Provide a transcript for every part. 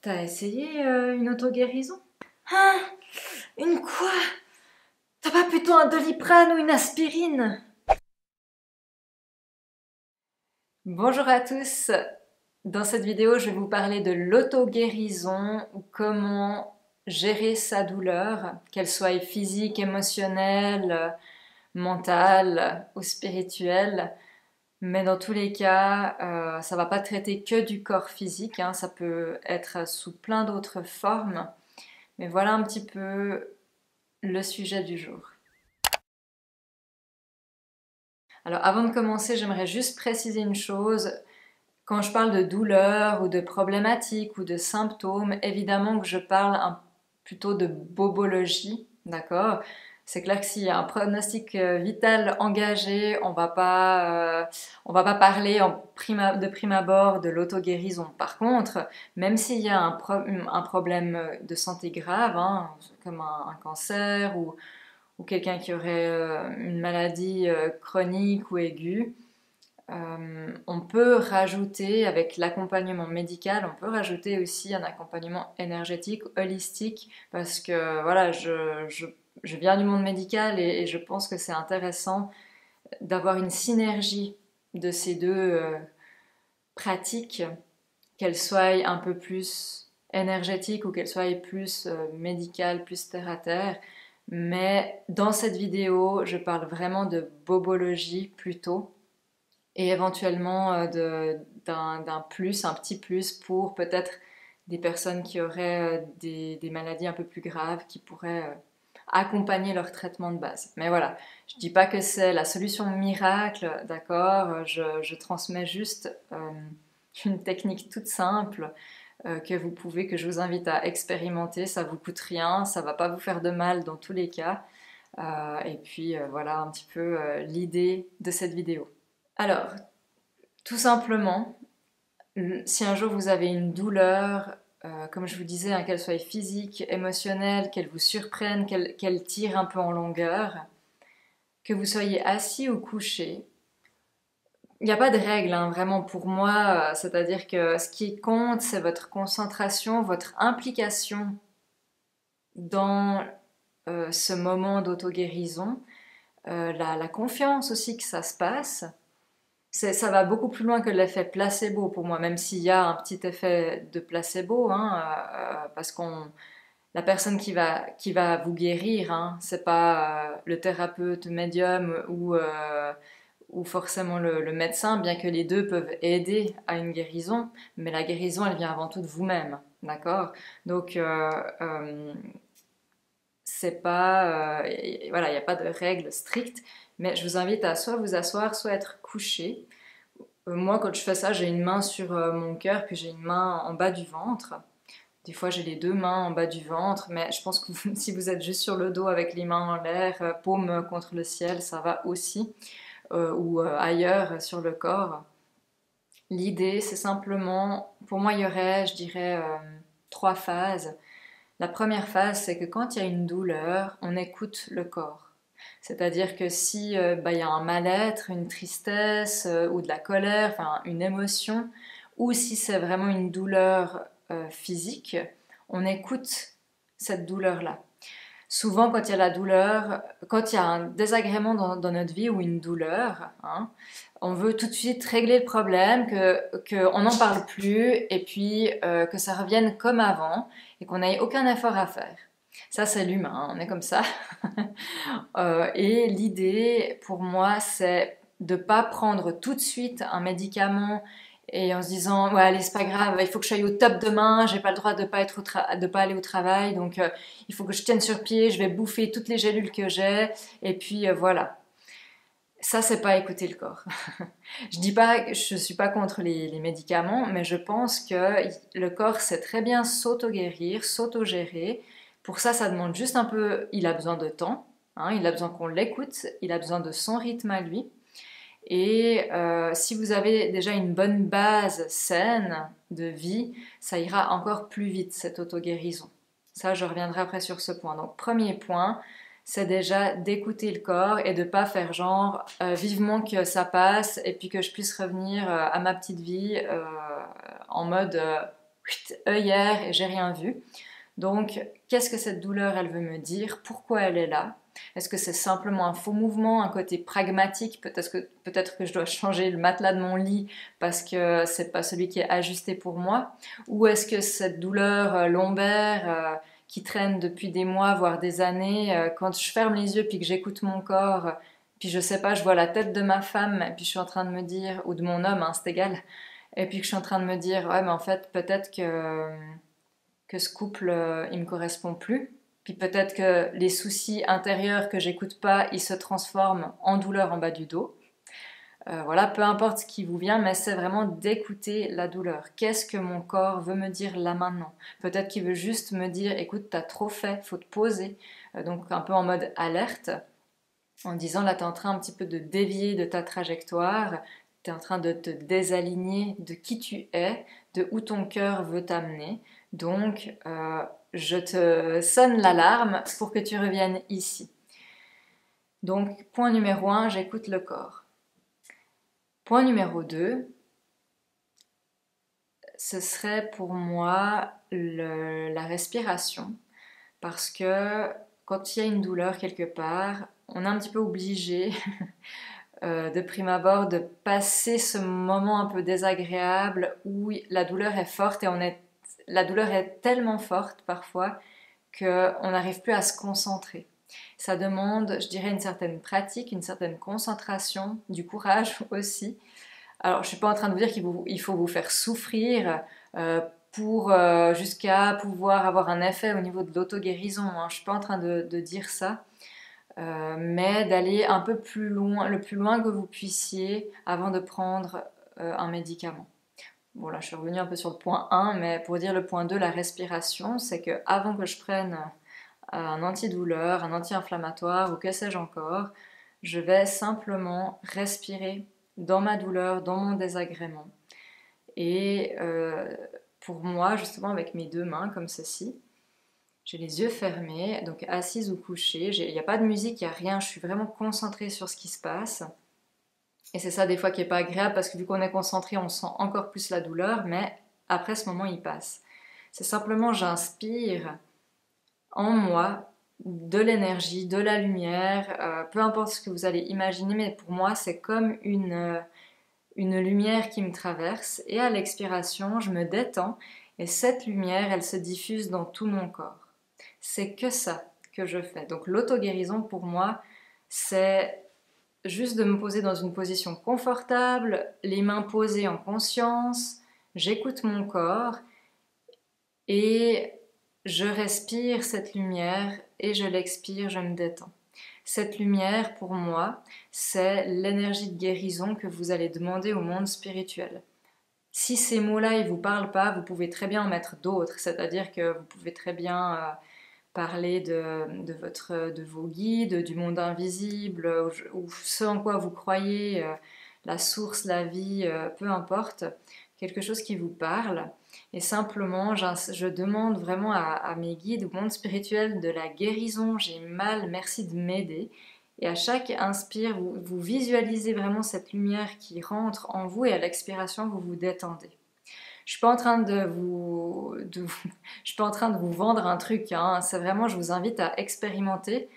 T'as essayé une auto-guérison? Hein? Une quoi? T'as pas plutôt un Doliprane ou une aspirine? Bonjour à tous. Dans cette vidéo, je vais vous parler de l'auto-guérison ou comment gérer sa douleur, qu'elle soit physique, émotionnelle, mentale ou spirituelle. Mais dans tous les cas, ça va pas traiter que du corps physique, hein, ça peut être sous plein d'autres formes. Mais voilà un petit peu le sujet du jour. Alors avant de commencer, j'aimerais juste préciser une chose. Quand je parle de douleur ou de problématiques ou de symptômes, évidemment que je parle plutôt de bobologie, d'accord? C'est clair que s'il y a un pronostic vital engagé, on va pas parler de prime abord de l'auto-guérison. Par contre, même s'il y a un problème de santé grave, hein, comme un cancer ou quelqu'un qui aurait une maladie chronique ou aiguë, on peut rajouter, avec l'accompagnement médical, on peut rajouter aussi un accompagnement énergétique, holistique, parce que voilà, je viens du monde médical et je pense que c'est intéressant d'avoir une synergie de ces deux pratiques, qu'elles soient un peu plus énergétiques ou qu'elles soient plus médicales, plus terre à terre. Mais dans cette vidéo, je parle vraiment de bobologie plutôt et éventuellement d'un plus, un petit plus pour peut-être des personnes qui auraient des maladies un peu plus graves qui pourraient accompagner leur traitement de base. Mais voilà, je dis pas que c'est la solution miracle, d'accord, je transmets juste une technique toute simple que je vous invite à expérimenter, ça vous coûte rien, ça va pas vous faire de mal dans tous les cas. Et puis voilà un petit peu l'idée de cette vidéo. Alors, tout simplement, si un jour vous avez une douleur, comme je vous disais, hein, qu'elle soit physique, émotionnelle, qu'elle vous surprenne, qu'elle tire un peu en longueur, que vous soyez assis ou couché, il n'y a pas de règle, hein, vraiment pour moi, c'est-à-dire que ce qui compte, c'est votre concentration, votre implication dans ce moment d'auto-guérison, la confiance aussi que ça se passe. Ça va beaucoup plus loin que l'effet placebo pour moi, même s'il y a un petit effet de placebo, hein, parce qu'on la personne qui va vous guérir, hein, c'est pas le thérapeute médium ou forcément le médecin, bien que les deux peuvent aider à une guérison, mais la guérison elle vient avant tout de vous-même, d'accord? Donc c'est pas voilà, il n'y a pas de règle stricte, mais je vous invite à soit vous asseoir, soit être couché. Moi, quand je fais ça, j'ai une main sur mon cœur, puis j'ai une main en bas du ventre. Des fois, j'ai les deux mains en bas du ventre, mais je pense que si vous êtes juste sur le dos avec les mains en l'air, paume contre le ciel, ça va aussi, ou ailleurs sur le corps. L'idée, c'est simplement, pour moi, il y aurait, je dirais, trois phases. La première phase, c'est que quand il y a une douleur, on écoute le corps. C'est-à-dire que si il y a un mal-être, une tristesse ou de la colère, enfin une émotion, ou si c'est vraiment une douleur physique, on écoute cette douleur-là. Souvent, quand il y a la douleur, quand il y a un désagrément dans notre vie ou une douleur, hein, on veut tout de suite régler le problème, qu'on n'en parle plus et puis que ça revienne comme avant et qu'on n'ait aucun effort à faire. Ça, c'est l'humain, hein, on est comme ça. Et l'idée, pour moi, c'est de ne pas prendre tout de suite un médicament et en se disant ouais allez c'est pas grave, il faut que je sois au top demain, j'ai pas le droit de pas aller au travail, donc il faut que je tienne sur pied, je vais bouffer toutes les gélules que j'ai et puis voilà. Ça c'est pas écouter le corps. Je dis pas, je suis pas contre les médicaments, mais je pense que le corps sait très bien s'auto-guérir, s'auto-gérer. Pour ça, ça demande juste un peu, il a besoin de temps, hein, il a besoin qu'on l'écoute, il a besoin de son rythme à lui. Et si vous avez déjà une bonne base saine de vie, ça ira encore plus vite, cette auto-guérison. Ça, je reviendrai après sur ce point. Donc, premier point, c'est déjà d'écouter le corps et de pas faire genre vivement que ça passe et puis que je puisse revenir à ma petite vie en mode œillère et j'ai rien vu. Donc, qu'est-ce que cette douleur, elle veut me dire? Pourquoi elle est là? Est-ce que c'est simplement un faux mouvement, un côté pragmatique? Peut-être que je dois changer le matelas de mon lit parce que c'est pas celui qui est ajusté pour moi? Ou est-ce que cette douleur lombaire qui traîne depuis des mois, voire des années, quand je ferme les yeux puis que j'écoute mon corps, puis je sais pas, je vois la tête de ma femme, puis je suis en train de me dire, ou de mon homme, hein, c'est égal, et puis que je suis en train de me dire, ouais, mais en fait, peut-être que ce couple, il me correspond plus. Puis peut-être que les soucis intérieurs que j'écoute pas, ils se transforment en douleur en bas du dos. Voilà, peu importe ce qui vous vient, mais c'est vraiment d'écouter la douleur. Qu'est-ce que mon corps veut me dire là maintenant? Peut-être qu'il veut juste me dire, écoute, t'as trop fait, faut te poser. Donc un peu en mode alerte, en disant là, t'es en train un petit peu de dévier de ta trajectoire, t'es en train de te désaligner de qui tu es, de où ton cœur veut t'amener. Donc, je te sonne l'alarme pour que tu reviennes ici. Donc, point numéro 1, j'écoute le corps. Point numéro 2, ce serait pour moi la respiration. Parce que quand il y a une douleur quelque part, on est un petit peu obligé de prime abord de passer ce moment un peu désagréable où la douleur est forte et la douleur est tellement forte parfois qu'on n'arrive plus à se concentrer. Ça demande, je dirais, une certaine pratique, une certaine concentration, du courage aussi. Alors, je ne suis pas en train de vous dire qu'il faut vous faire souffrir pour jusqu'à pouvoir avoir un effet au niveau de l'auto-guérison. Hein. Je ne suis pas en train de dire ça. Mais d'aller un peu plus loin, le plus loin que vous puissiez avant de prendre un médicament. Bon là je suis revenue un peu sur le point 1, mais pour dire le point 2, la respiration, c'est que avant que je prenne un antidouleur, un anti-inflammatoire ou que sais-je encore, je vais simplement respirer dans ma douleur, dans mon désagrément. Et pour moi, justement avec mes deux mains comme ceci, j'ai les yeux fermés, donc assise ou couchée, il n'y a pas de musique, il n'y a rien, je suis vraiment concentrée sur ce qui se passe. Et c'est ça des fois qui n'est pas agréable parce que vu qu'on est concentré, on sent encore plus la douleur, mais après ce moment, il passe. C'est simplement j'inspire en moi de l'énergie, de la lumière, peu importe ce que vous allez imaginer, mais pour moi c'est comme une lumière qui me traverse et à l'expiration, je me détends et cette lumière, elle se diffuse dans tout mon corps. C'est que ça que je fais. Donc l'auto-guérison pour moi, c'est juste de me poser dans une position confortable, les mains posées en conscience, j'écoute mon corps et je respire cette lumière et je l'expire, je me détends. Cette lumière, pour moi, c'est l'énergie de guérison que vous allez demander au monde spirituel. Si ces mots-là, ils vous parlent pas, vous pouvez très bien en mettre d'autres, c'est-à-dire que vous pouvez très bien parler de vos guides, du monde invisible, ou ce en quoi vous croyez, la source, la vie, peu importe, quelque chose qui vous parle. Et simplement, je demande vraiment à mes guides, au monde spirituel, de la guérison. J'ai mal, merci de m'aider. Et à chaque inspire, vous visualisez vraiment cette lumière qui rentre en vous et à l'expiration, vous vous détendez. Je suis pas en train je suis pas en train de vous vendre un truc. Hein. C'est vraiment, je vous invite à expérimenter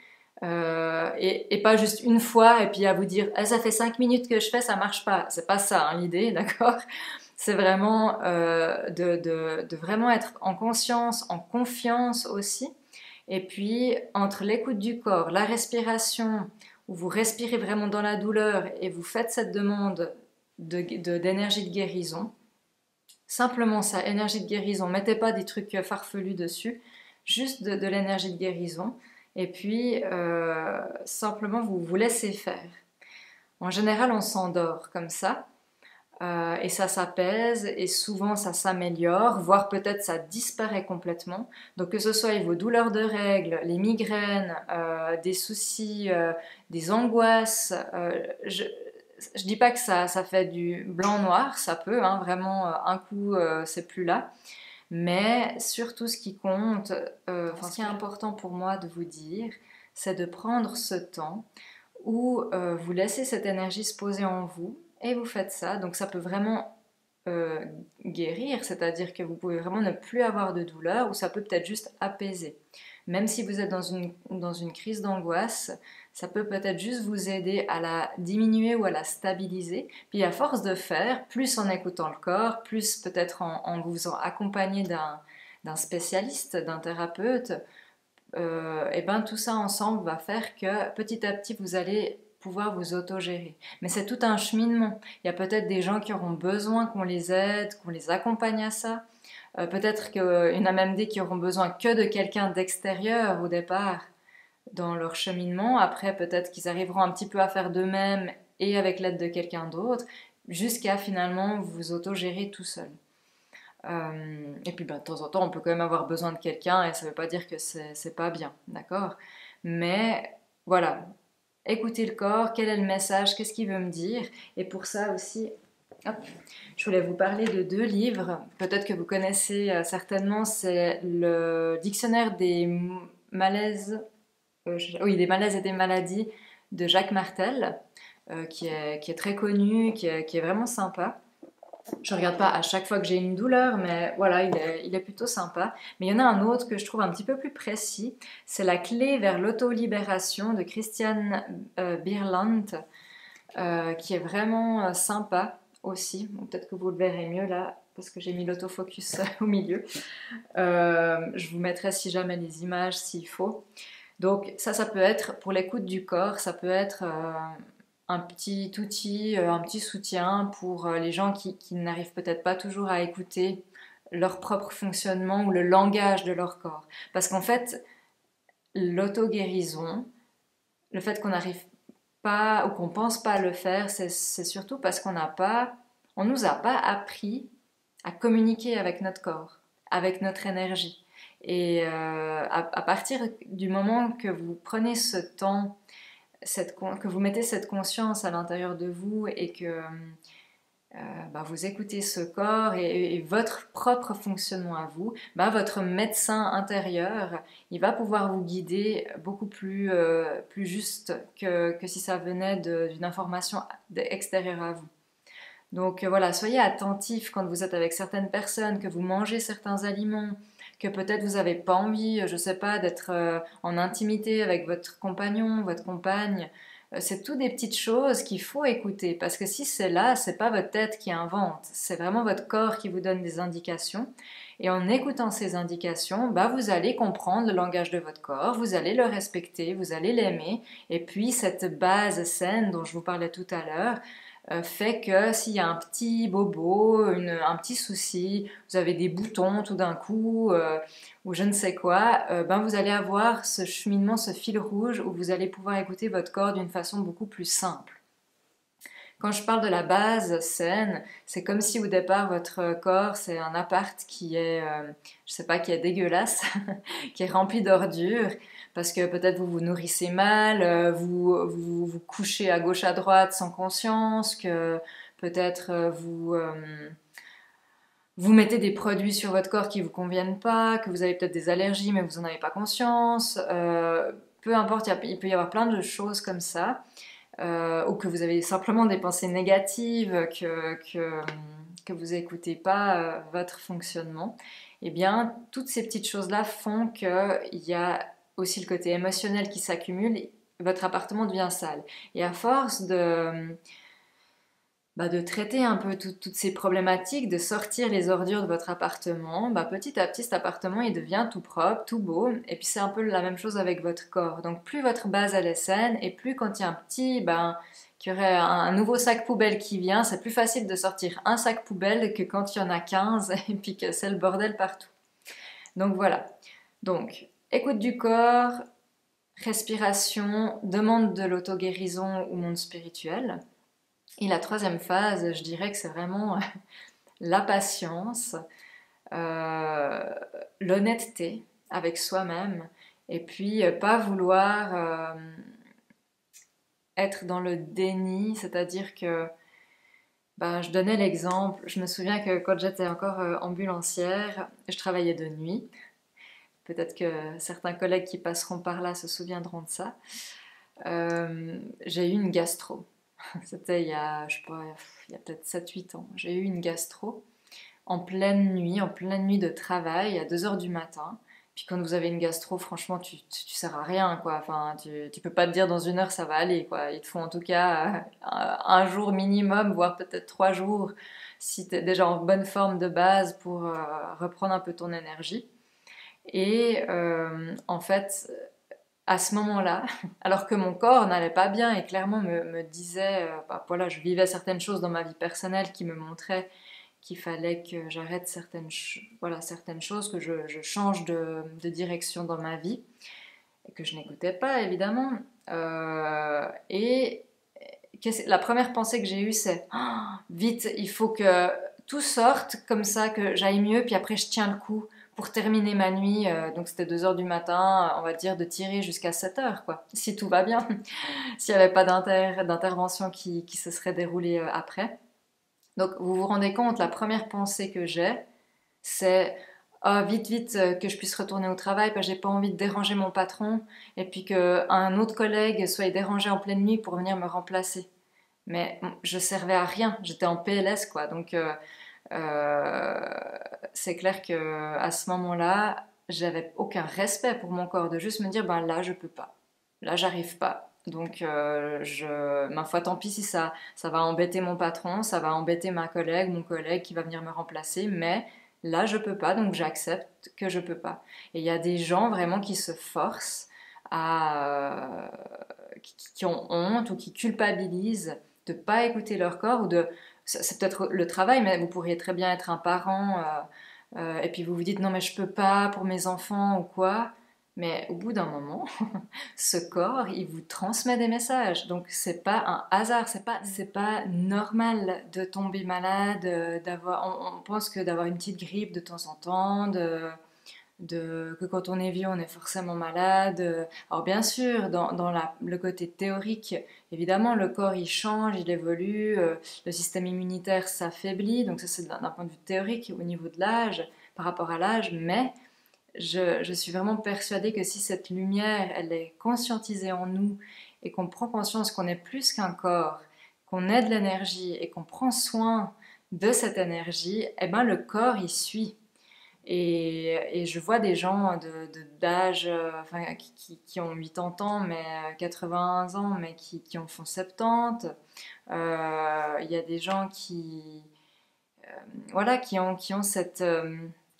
et pas juste une fois et puis à vous dire, ah, ça fait 5 minutes que je fais, ça marche pas. C'est pas ça hein, l'idée, d'accord? C'est vraiment de vraiment être en conscience, en confiance aussi. Et puis entre l'écoute du corps, la respiration, où vous respirez vraiment dans la douleur et vous faites cette demande d'énergie de guérison. Simplement ça, énergie de guérison. Mettez pas des trucs farfelus dessus, juste de l'énergie de guérison. Et puis, simplement, vous vous laissez faire. En général, on s'endort comme ça. Et ça s'apaise et souvent ça s'améliore, voire peut-être ça disparaît complètement. Donc que ce soit vos douleurs de règles, les migraines, des soucis, des angoisses, je dis pas que ça fait du blanc-noir, ça peut, hein, vraiment, un coup, c'est plus là. Mais surtout, ce qui compte, ce qui est important pour moi de vous dire, c'est de prendre ce temps où vous laissez cette énergie se poser en vous et vous faites ça. Donc ça peut vraiment euh, guérir, c'est-à-dire que vous pouvez vraiment ne plus avoir de douleur ou ça peut peut-être juste apaiser. Même si vous êtes dans une crise d'angoisse, ça peut peut-être juste vous aider à la diminuer ou à la stabiliser. Puis à force de faire, plus en écoutant le corps, plus peut-être en vous faisant accompagner d'un spécialiste, d'un thérapeute, et ben tout ça ensemble va faire que petit à petit vous allez pouvoir vous autogérer. Mais c'est tout un cheminement. Il y a peut-être des gens qui auront besoin qu'on les aide, qu'on les accompagne à ça. Peut-être qu'il y en a même des qui auront besoin que de quelqu'un d'extérieur au départ dans leur cheminement. Après, peut-être qu'ils arriveront un petit peu à faire d'eux-mêmes et avec l'aide de quelqu'un d'autre, jusqu'à finalement vous autogérer tout seul. Et puis ben, de temps en temps, on peut quand même avoir besoin de quelqu'un et ça ne veut pas dire que c'est pas bien, d'accord? Mais voilà, écoutez le corps, quel est le message, qu'est-ce qu'il veut me dire? Et pour ça aussi, hop, je voulais vous parler de 2 livres, peut-être que vous connaissez certainement, c'est le dictionnaire des malaises, oui, des malaises et des maladies de Jacques Martel, qui est très connu, qui est vraiment sympa. Je regarde pas à chaque fois que j'ai une douleur, mais voilà, il est plutôt sympa. Mais il y en a un autre que je trouve un petit peu plus précis. C'est La clé vers l'autolibération de Christiane Bierland, qui est vraiment sympa aussi. Bon, peut-être que vous le verrez mieux là, parce que j'ai mis l'autofocus au milieu. Je vous mettrai si jamais les images s'il faut. Donc ça peut être pour l'écoute du corps, ça peut être un petit outil, un petit soutien pour les gens qui n'arrivent peut-être pas toujours à écouter leur propre fonctionnement ou le langage de leur corps. Parce qu'en fait, l'auto-guérison, le fait qu'on n'arrive pas ou qu'on pense pas à le faire, c'est surtout parce on nous a pas appris à communiquer avec notre corps, avec notre énergie. Et à partir du moment que vous prenez ce temps, que vous mettez cette conscience à l'intérieur de vous et que bah, vous écoutez ce corps et votre propre fonctionnement à vous, bah, votre médecin intérieur, il va pouvoir vous guider beaucoup plus juste que si ça venait d'une information extérieure à vous. Donc voilà, soyez attentifs quand vous êtes avec certaines personnes, que vous mangez certains aliments, que peut-être vous n'avez pas envie, je ne sais pas, d'être en intimité avec votre compagnon, votre compagne. C'est tout des petites choses qu'il faut écouter parce que si c'est là, c'est pas votre tête qui invente, c'est vraiment votre corps qui vous donne des indications. Et en écoutant ces indications, bah, vous allez comprendre le langage de votre corps, vous allez le respecter, vous allez l'aimer. Et puis cette base saine dont je vous parlais tout à l'heure, fait que s'il y a un petit bobo, un petit souci, vous avez des boutons tout d'un coup, ou je ne sais quoi, ben vous allez avoir ce cheminement, ce fil rouge où vous allez pouvoir écouter votre corps d'une façon beaucoup plus simple. Quand je parle de la base saine, c'est comme si au départ votre corps c'est un appart qui est, je sais pas, qui est dégueulasse, qui est rempli d'ordures, parce que peut-être vous vous nourrissez mal, vous couchez à gauche à droite sans conscience, que peut-être vous mettez des produits sur votre corps qui vous conviennent pas, que vous avez peut-être des allergies mais vous en avez pas conscience. Peu importe, il peut y avoir plein de choses comme ça ou que vous avez simplement des pensées négatives, que vous n'écoutez pas votre fonctionnement, eh bien, toutes ces petites choses-là font qu'il y a aussi le côté émotionnel qui s'accumule, votre appartement devient sale. Et à force de traiter un peu toutes ces problématiques, de sortir les ordures de votre appartement, bah, petit à petit cet appartement il devient tout propre, tout beau, et puis c'est un peu la même chose avec votre corps. Donc plus votre base elle est saine, et plus quand il y a qu'il y aurait un nouveau sac poubelle qui vient, c'est plus facile de sortir un sac poubelle que quand il y en a 15 et puis que c'est le bordel partout. Donc voilà. Donc, écoute du corps, respiration, demande de l'auto-guérison ou monde spirituel. Et la troisième phase, je dirais que c'est vraiment la patience, euh, l'honnêteté avec soi-même, et puis pas vouloir être dans le déni, c'est-à-dire que ben, je donnais l'exemple, je me souviens que quand j'étais encore ambulancière, je travaillais de nuit, peut-être que certains collègues qui passeront par là se souviendront de ça, j'ai eu une gastro. C'était il y a, je sais pas, il y a peut-être 7-8 ans. J'ai eu une gastro en pleine nuit de travail, à 2 heures du matin. Puis quand vous avez une gastro, franchement, tu sers à rien, quoi. Enfin, tu peux pas te dire dans 1 heure ça va aller, quoi. Il te faut en tout cas un jour minimum, voire peut-être 3 jours, si tu es déjà en bonne forme de base pour reprendre un peu ton énergie. Et en fait, à ce moment-là, alors que mon corps n'allait pas bien et clairement me disait, bah, voilà, je vivais certaines choses dans ma vie personnelle qui me montraient qu'il fallait que j'arrête voilà, certaines choses, que je change de direction dans ma vie, et que je n'écoutais pas, évidemment. Et la première pensée que j'ai eue, c'est oh, vite, il faut que tout sorte comme ça, que j'aille mieux, puis après je tiens le coup pour terminer ma nuit. Donc c'était 2 heures du matin, on va dire, de tirer jusqu'à 7 heures, quoi, si tout va bien, s'il n'y avait pas d'intervention qui se serait déroulée après. Donc vous vous rendez compte, la première pensée que j'ai, c'est ah, vite, vite, que je puisse retourner au travail parce que j'ai pas envie de déranger mon patron et puis qu'un autre collègue soit dérangé en pleine nuit pour venir me remplacer. Mais je servais à rien, j'étais en PLS quoi. Donc euh, c'est clair que à ce moment-là, j'avais aucun respect pour mon corps de juste me dire ben là je peux pas, là j'arrive pas. Donc ma foi tant pis si ça va embêter mon patron, ça va embêter ma collègue, mon collègue qui va venir me remplacer, mais là je peux pas donc j'accepte que je peux pas. Et il y a des gens vraiment qui se forcent à qui ont honte ou qui culpabilisent de pas écouter leur corps ou de c'est peut-être le travail, mais vous pourriez très bien être un parent et puis vous vous dites non mais je peux pas pour mes enfants ou quoi. Mais au bout d'un moment, ce corps, il vous transmet des messages. Donc c'est pas un hasard, c'est pas normal de tomber malade, on pense que d'avoir une petite grippe de temps en temps, que quand on est vieux, on est forcément malade. Alors bien sûr, dans le côté théorique, évidemment, le corps il change, il évolue, le système immunitaire s'affaiblit, donc ça c'est d'un point de vue théorique au niveau de l'âge, par rapport à l'âge, mais je suis vraiment persuadée que si cette lumière, elle est conscientisée en nous et qu'on prend conscience qu'on est plus qu'un corps, qu'on est de l'énergie et qu'on prend soin de cette énergie, eh ben le corps il suit. Et je vois des gens d'âge, enfin, qui ont 80 ans, mais 80 ans, mais qui en font 70. Il y a des gens voilà, qui ont cette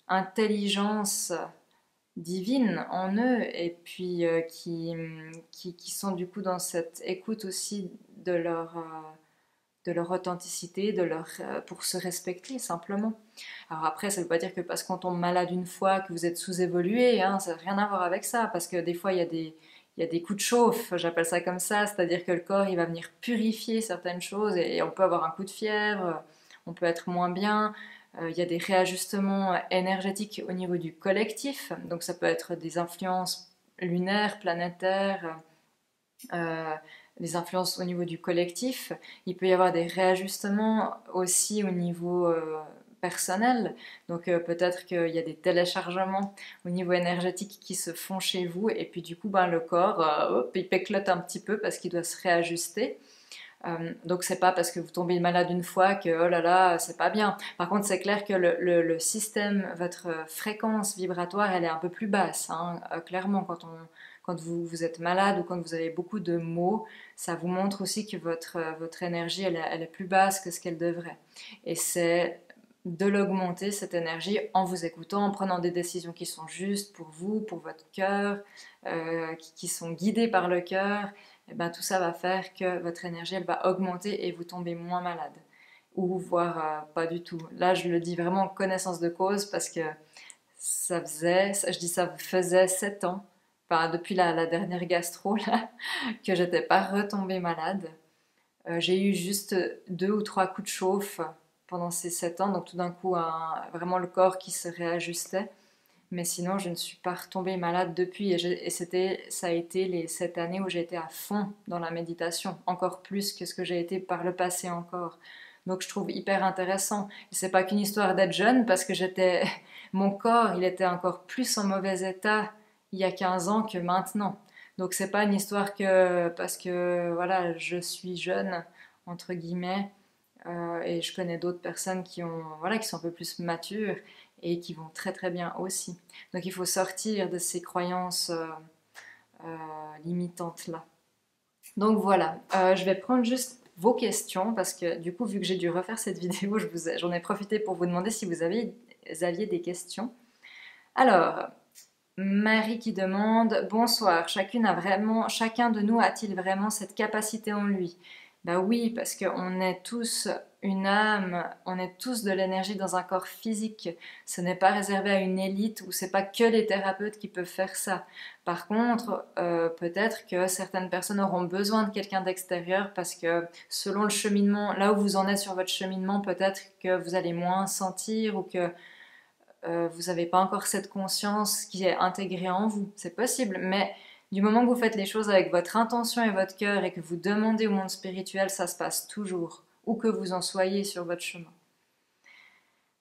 intelligence divine en eux et puis qui sont du coup dans cette écoute aussi de leur authenticité, pour se respecter simplement. Alors après, ça ne veut pas dire que parce qu'on tombe malade une fois que vous êtes sous-évolué, hein, ça n'a rien à voir avec ça, parce que des fois il y a des coups de chauffe, j'appelle ça comme ça, c'est-à-dire que le corps il va venir purifier certaines choses et on peut avoir un coup de fièvre, on peut être moins bien. Il y a des réajustements énergétiques au niveau du collectif, donc ça peut être des influences lunaires, planétaires, euh, des influences au niveau du collectif. Il peut y avoir des réajustements aussi au niveau personnel. Donc peut-être qu'il y a des téléchargements au niveau énergétique qui se font chez vous et puis du coup ben, le corps hop, il péclote un petit peu parce qu'il doit se réajuster. Donc c'est pas parce que vous tombez malade une fois que oh là là c'est pas bien. Par contre c'est clair que le système, votre fréquence vibratoire elle est un peu plus basse. Hein. Clairement quand vous êtes malade ou quand vous avez beaucoup de maux, ça vous montre aussi que votre énergie elle est plus basse que ce qu'elle devrait. Et c'est de l'augmenter cette énergie en vous écoutant, en prenant des décisions qui sont justes pour vous, pour votre cœur, qui sont guidées par le cœur eh ben, tout ça va faire que votre énergie elle va augmenter et vous tombez moins malade. Ou voire pas du tout. Là, je le dis vraiment en connaissance de cause parce que je dis ça faisait 7 ans, enfin, depuis la dernière gastro, là, que j'étais pas retombée malade. J'ai eu juste 2 ou 3 coups de chauffe pendant ces 7 ans, donc tout d'un coup, vraiment le corps qui se réajustait. Mais sinon, je ne suis pas retombée malade depuis. Ça a été les 7 années où j'ai été à fond dans la méditation, encore plus que ce que j'ai été par le passé encore. Donc je trouve hyper intéressant. Et c'est pas qu'une histoire d'être jeune, parce que mon corps, il était encore plus en mauvais état il y a 15 ans que maintenant. Donc c'est pas une histoire que parce que voilà, je suis jeune, entre guillemets. Et je connais d'autres personnes qui ont, voilà, qui sont un peu plus matures et qui vont très très bien aussi. Donc il faut sortir de ces croyances limitantes là. Donc voilà, je vais prendre juste vos questions parce que du coup, vu que j'ai dû refaire cette vidéo, j'en ai profité pour vous demander si vous aviez des questions. Alors, Marie qui demande: bonsoir, chacun de nous a-t-il vraiment cette capacité en lui? Bah oui, parce qu'on est tous une âme, on est tous de l'énergie dans un corps physique. Ce n'est pas réservé à une élite ou c'est pas que les thérapeutes qui peuvent faire ça. Par contre, peut-être que certaines personnes auront besoin de quelqu'un d'extérieur parce que selon le cheminement, là où vous en êtes sur votre cheminement, peut-être que vous allez moins sentir ou que vous n'avez pas encore cette conscience qui est intégrée en vous. C'est possible, mais du moment que vous faites les choses avec votre intention et votre cœur et que vous demandez au monde spirituel, ça se passe toujours, où que vous en soyez sur votre chemin.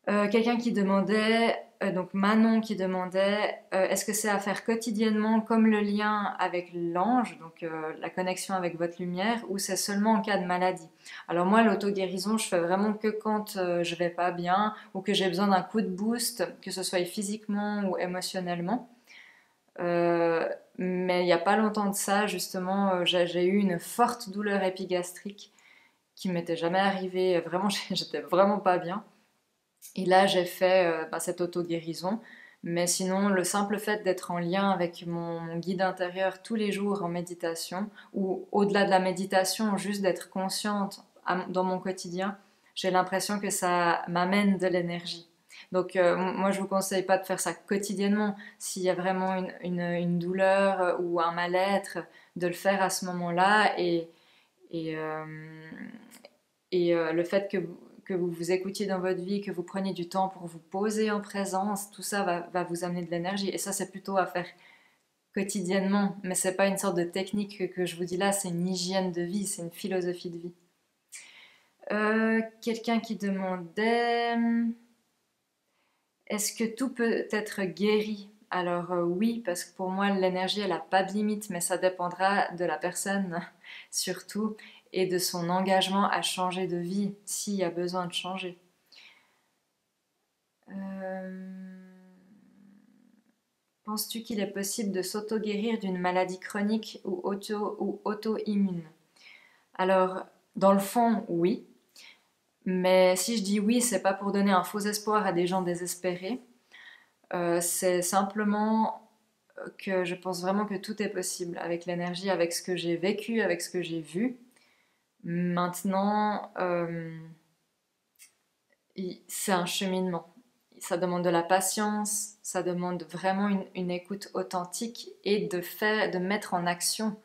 Quelqu'un qui demandait, donc Manon qui demandait, est-ce que c'est à faire quotidiennement comme le lien avec l'ange, donc la connexion avec votre lumière, ou c'est seulement en cas de maladie? Alors moi, l'auto-guérison, je fais vraiment que quand je vais pas bien ou que j'ai besoin d'un coup de boost, que ce soit physiquement ou émotionnellement. Mais il n'y a pas longtemps de ça, justement, j'ai eu une forte douleur épigastrique qui m'était jamais arrivée. Vraiment, j'étais vraiment pas bien. Et là, j'ai fait cette auto-guérison. Mais sinon, le simple fait d'être en lien avec mon guide intérieur tous les jours en méditation, ou au-delà de la méditation, juste d'être consciente dans mon quotidien, j'ai l'impression que ça m'amène de l'énergie. Donc moi, je vous conseille pas de faire ça quotidiennement. S'il y a vraiment une douleur ou un mal-être, de le faire à ce moment-là. Et, euh, le fait que vous vous écoutiez dans votre vie, que vous preniez du temps pour vous poser en présence, tout ça va vous amener de l'énergie. Et ça, c'est plutôt à faire quotidiennement. Mais c'est pas une sorte de technique que je vous dis là, c'est une hygiène de vie, c'est une philosophie de vie. Quelqu'un qui demandait: est-ce que tout peut être guéri? Alors oui, parce que pour moi l'énergie elle n'a pas de limite, mais ça dépendra de la personne surtout et de son engagement à changer de vie s'il y a besoin de changer. Penses-tu qu'il est possible de s'auto-guérir d'une maladie chronique ou auto-immune? Alors, dans le fond, oui. Mais si je dis oui, c'est pas pour donner un faux espoir à des gens désespérés. C'est simplement que je pense vraiment que tout est possible avec l'énergie, avec ce que j'ai vécu, avec ce que j'ai vu. Maintenant, c'est un cheminement. Ça demande de la patience, ça demande vraiment une écoute authentique et de mettre en action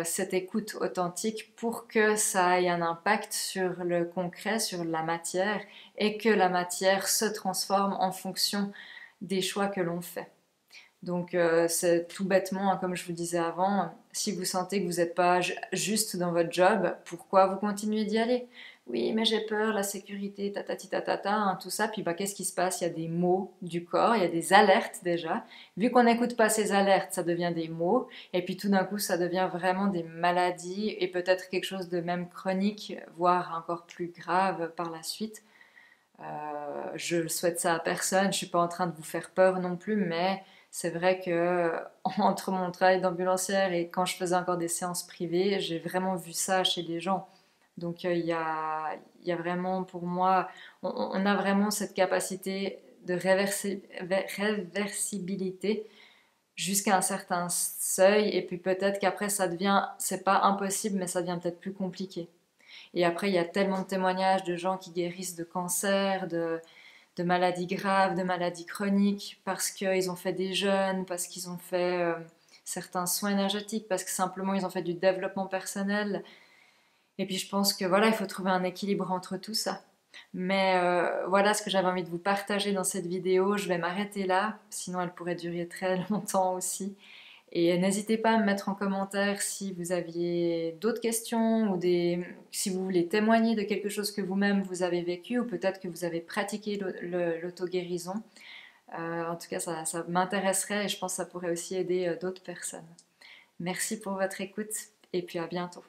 cette écoute authentique pour que ça ait un impact sur le concret, sur la matière, et que la matière se transforme en fonction des choix que l'on fait. Donc c'est tout bêtement, hein, comme je vous disais avant, si vous sentez que vous n'êtes pas juste dans votre job, pourquoi vous continuez d'y aller? Oui, mais j'ai peur, la sécurité, tatati tatata, hein, tout ça. Puis bah, qu'est-ce qui se passe? Il y a des mots du corps, il y a des alertes déjà. Vu qu'on n'écoute pas ces alertes, ça devient des mots. Et puis tout d'un coup, ça devient vraiment des maladies et peut-être quelque chose de même chronique, voire encore plus grave par la suite. Je souhaite ça à personne, je suis pas en train de vous faire peur non plus, mais c'est vrai que entre mon travail d'ambulancière et quand je faisais encore des séances privées, j'ai vraiment vu ça chez les gens. Donc il y a vraiment pour moi, on a vraiment cette capacité de réversibilité jusqu'à un certain seuil et puis peut-être qu'après ça devient, c'est pas impossible mais ça devient peut-être plus compliqué. Et après il y a tellement de témoignages de gens qui guérissent de cancer, de maladies graves, de maladies chroniques, parce qu'ils ont fait des jeûnes, parce qu'ils ont fait certains soins énergétiques, parce que simplement ils ont fait du développement personnel. Et puis je pense que voilà, il faut trouver un équilibre entre tout ça. Mais voilà ce que j'avais envie de vous partager dans cette vidéo. Je vais m'arrêter là, sinon elle pourrait durer très longtemps aussi. Et n'hésitez pas à me mettre en commentaire si vous aviez d'autres questions ou si vous voulez témoigner de quelque chose que vous-même vous avez vécu ou peut-être que vous avez pratiqué l'auto-guérison. En tout cas, ça m'intéresserait et je pense que ça pourrait aussi aider d'autres personnes. Merci pour votre écoute et puis à bientôt.